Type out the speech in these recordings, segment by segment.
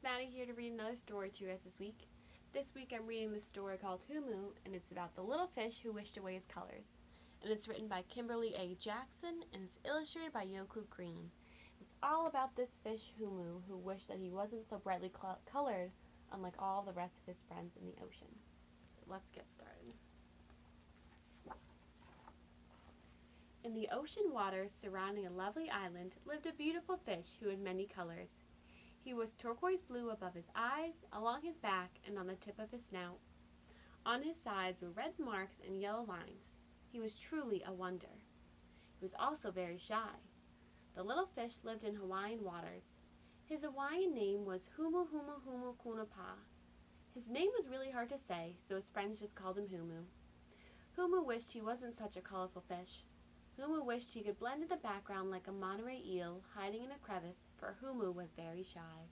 Maddie here to read another story to you guys this week. This week I'm reading the story called Humu, and it's about the little fish who wished away his colors. And it's written by Kimberly A. Jackson, and it's illustrated by Yoku Green. It's all about this fish Humu who wished that he wasn't so brightly colored, unlike all the rest of his friends in the ocean. So let's get started. In the ocean waters surrounding a lovely island lived a beautiful fish who had many colors. He was turquoise blue above his eyes, along his back, and on the tip of his snout. On his sides were red marks and yellow lines. He was truly a wonder. He was also very shy. The little fish lived in Hawaiian waters. His Hawaiian name was Humu Humu Humu Kunapa. His name was really hard to say, so his friends just called him Humu. Humu wished he wasn't such a colorful fish. Humu wished he could blend in the background like a Monterey eel hiding in a crevice, for Humu was very shy.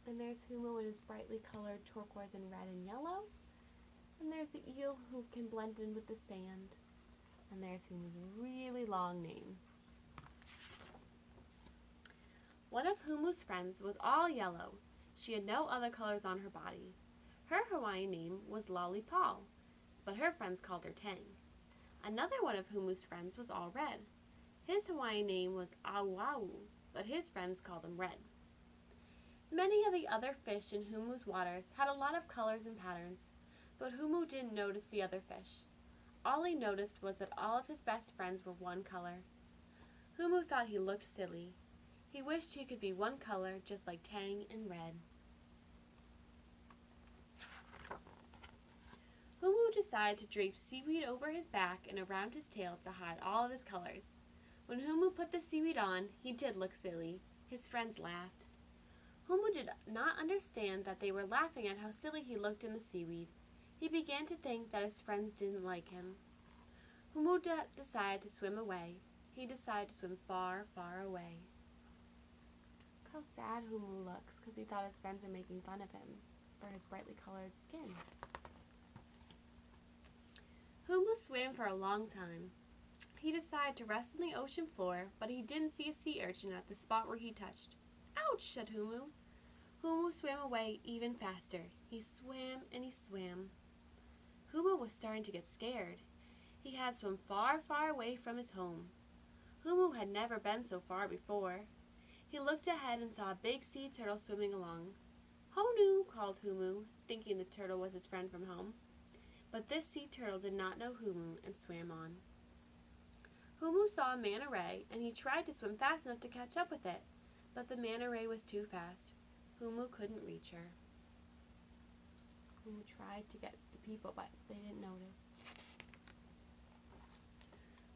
And there's Humu in his brightly colored turquoise and red and yellow. And there's the eel who can blend in with the sand. And there's Humu's really long name. One of Humu's friends was all yellow. She had no other colors on her body. Her Hawaiian name was Lollipop, but her friends called her Tang. Another one of Humu's friends was all red. His Hawaiian name was Awau, but his friends called him Red. Many of the other fish in Humu's waters had a lot of colors and patterns, but Humu didn't notice the other fish. All he noticed was that all of his best friends were one color. Humu thought he looked silly. He wished he could be one color just like Tang and Red. Humu decided to drape seaweed over his back and around his tail to hide all of his colors. When Humu put the seaweed on, he did look silly. His friends laughed. Humu did not understand that they were laughing at how silly he looked in the seaweed. He began to think that his friends didn't like him. Humu decided to swim away. He decided to swim far, far away. Look how sad Humu looks because he thought his friends were making fun of him for his brightly colored skin. Humu swam for a long time. He decided to rest on the ocean floor, but he didn't see a sea urchin at the spot where he touched. Ouch, said Humu. Humu swam away even faster. He swam and he swam. Humu was starting to get scared. He had swum far, far away from his home. Humu had never been so far before. He looked ahead and saw a big sea turtle swimming along. Honu, called Humu, thinking the turtle was his friend from home. But this sea turtle did not know Humu and swam on. Humu saw a manta ray, and he tried to swim fast enough to catch up with it, but the manta ray was too fast. Humu couldn't reach her. Humu tried to get the people, but they didn't notice.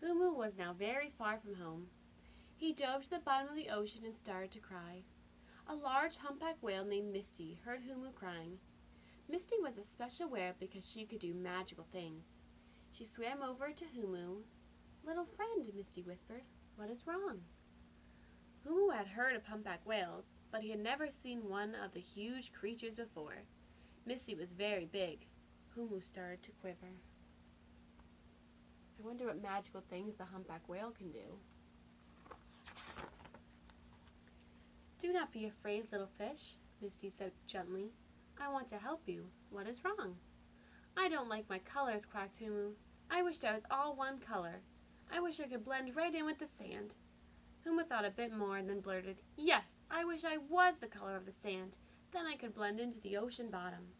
Humu was now very far from home. He dove to the bottom of the ocean and started to cry. A large humpback whale named Misty heard Humu crying. Misty was a special whale because she could do magical things. She swam over to Humu. Little friend, Misty whispered, what is wrong? Humu had heard of humpback whales, but he had never seen one of the huge creatures before. Misty was very big. Humu started to quiver. I wonder what magical things the humpback whale can do. Do not be afraid, little fish, Misty said gently. I want to help you. What is wrong? I don't like my colors, quacked Humu. I wished I was all one color. I wish I could blend right in with the sand. Humu thought a bit more and then blurted, Yes, I wish I was the color of the sand. Then I could blend into the ocean bottom.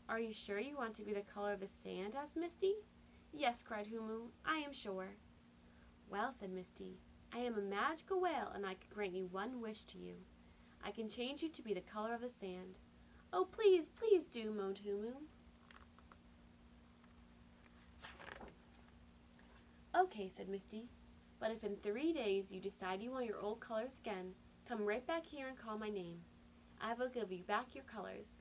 Are you sure you want to be the color of the sand? Asked Misty. Yes, cried Humu. I am sure. Well, said Misty, I am a magical whale and I can grant you one wish to you. I can change you to be the color of the sand. Oh, please, please do, moaned Humu. Okay, said Misty, but if in 3 days you decide you want your old colors again, come right back here and call my name. I will give you back your colors.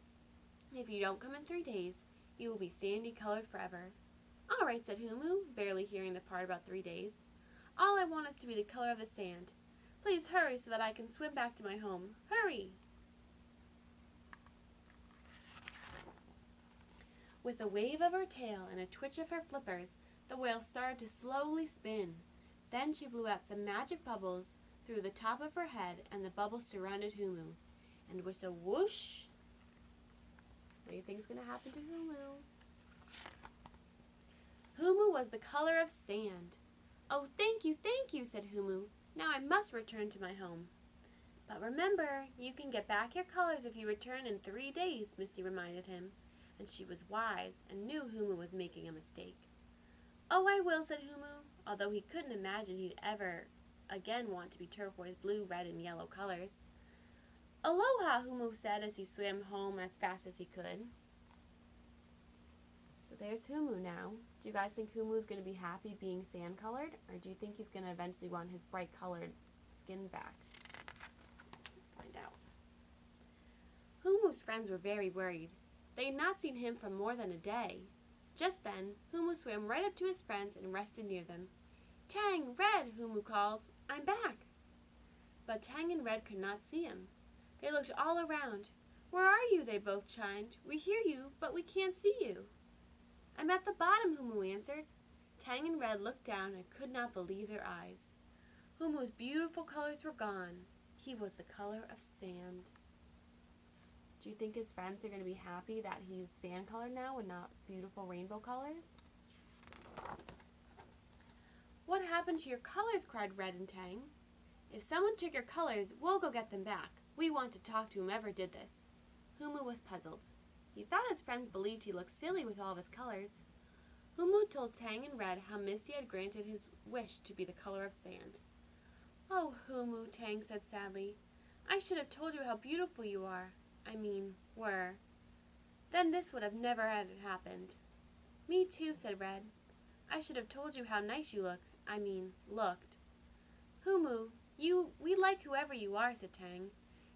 If you don't come in 3 days, you will be sandy-colored forever. All right, said Humu, barely hearing the part about 3 days. All I want is to be the color of the sand. Please hurry so that I can swim back to my home. Hurry! With a wave of her tail and a twitch of her flippers, the whale started to slowly spin. Then she blew out some magic bubbles, through the top of her head, and the bubbles surrounded Humu. And with a whoosh, what do you think is going to happen to Humu? Humu was the color of sand. "Oh, thank you," said Humu. "Now I must return to my home." "But remember, you can get back your colors if you return in 3 days," Misty reminded him. And she was wise and knew Humu was making a mistake. "Oh, I will," said Humu, although he couldn't imagine he'd ever again want to be turquoise blue, red, and yellow colors. "Aloha," Humu said as he swam home as fast as he could. So there's Humu now. Do you guys think Humu's going to be happy being sand colored, or do you think he's going to eventually want his bright colored skin back? Let's find out. Humu's friends were very worried. They had not seen him for more than a day. Just then, Humu swam right up to his friends and rested near them. "Tang, Red," Humu called, "I'm back." But Tang and Red could not see him. They looked all around. "Where are you?" they both chimed. "We hear you, but we can't see you." "I'm at the bottom," Humu answered. Tang and Red looked down and could not believe their eyes. Humu's beautiful colors were gone. He was the color of sand. Do you think his friends are going to be happy that he's sand colored now and not beautiful rainbow colors? "What happened to your colors?" cried Red and Tang. "If someone took your colors, we'll go get them back. We want to talk to whomever did this." Humu was puzzled. He thought his friends believed he looked silly with all of his colors. Humu told Tang and Red how Misty had granted his wish to be the color of sand. "Oh, Humu," Tang said sadly, "I should have told you how beautiful you were. Then this would have never had happened." "Me too," said Red. "I should have told you how nice you looked. "Humu, we like whoever you are," said Tang.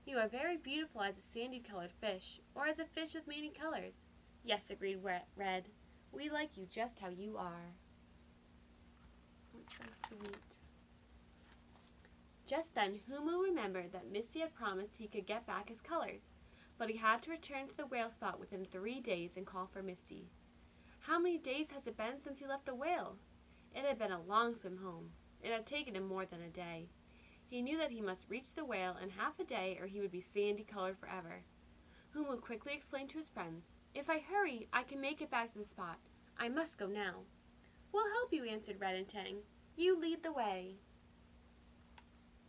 "You are very beautiful as a sandy-colored fish, or as a fish with many colors." "Yes," agreed Red. "We like you just how you are." That's so sweet. Just then, Humu remembered that Misty had promised he could get back his colors, but he had to return to the whale spot within 3 days and call for Misty. How many days has it been since he left the whale? It had been a long swim home. It had taken him more than a day. He knew that he must reach the whale in half a day or he would be sandy-colored forever. Humu quickly explained to his friends, "If I hurry, I can make it back to the spot. I must go now." "We'll help you," answered Red and Tang. "You lead the way."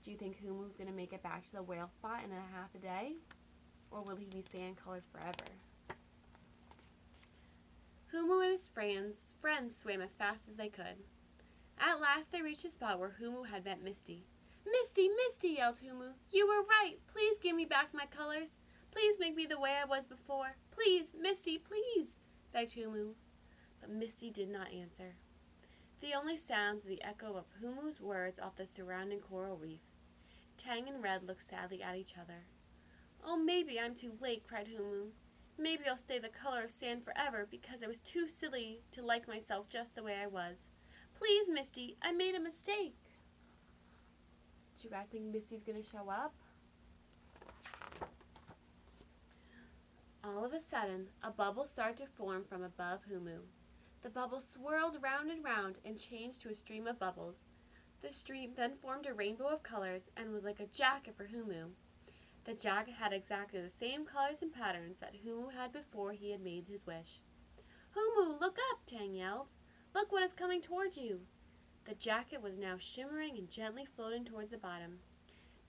Do you think Humu's going to make it back to the whale spot in a half a day? Or will he be sand-colored forever? Humu and his friends swam as fast as they could. At last they reached the spot where Humu had met Misty. "Misty, Misty," yelled Humu. "You were right. Please give me back my colors. Please make me the way I was before. Please, Misty, please," begged Humu. But Misty did not answer. The only sounds were the echo of Humu's words off the surrounding coral reef. Tang and Red looked sadly at each other. "Oh, maybe I'm too late," cried Humu. "Maybe I'll stay the color of sand forever because I was too silly to like myself just the way I was. Please, Misty, I made a mistake." Do you guys think Misty's going to show up? All of a sudden, a bubble started to form from above Humu. The bubble swirled round and round and changed to a stream of bubbles. The stream then formed a rainbow of colors and was like a jacket for Humu. The jacket had exactly the same colors and patterns that Humu had before he had made his wish. "Humu, look up!" Tang yelled. "Look what is coming towards you!" The jacket was now shimmering and gently floating towards the bottom.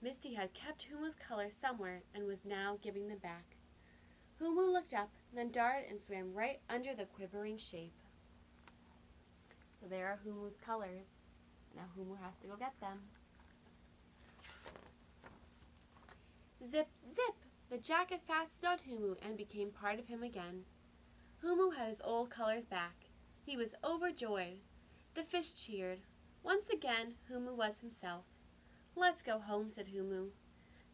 Misty had kept Humu's colors somewhere and was now giving them back. Humu looked up, then darted and swam right under the quivering shape. So there are Humu's colors. Now Humu has to go get them. Zip, zip! The jacket fastened on Humu and became part of him again. Humu had his old colors back. He was overjoyed. The fish cheered. Once again, Humu was himself. "Let's go home," said Humu.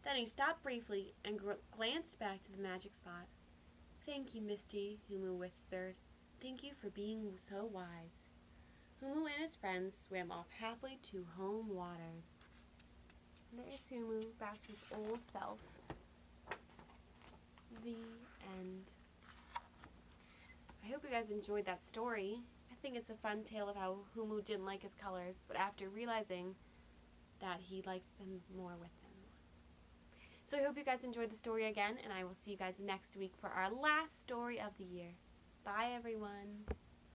Then he stopped briefly and glanced back to the magic spot. "Thank you, Misty," Humu whispered. "Thank you for being so wise." Humu and his friends swam off happily to home waters. There's Humu back to his old self. The end. I hope you guys enjoyed that story. I think it's a fun tale of how Humu didn't like his colors, but after realizing that he likes them more with him. So I hope you guys enjoyed the story again, and I will see you guys next week for our last story of the year. Bye, everyone.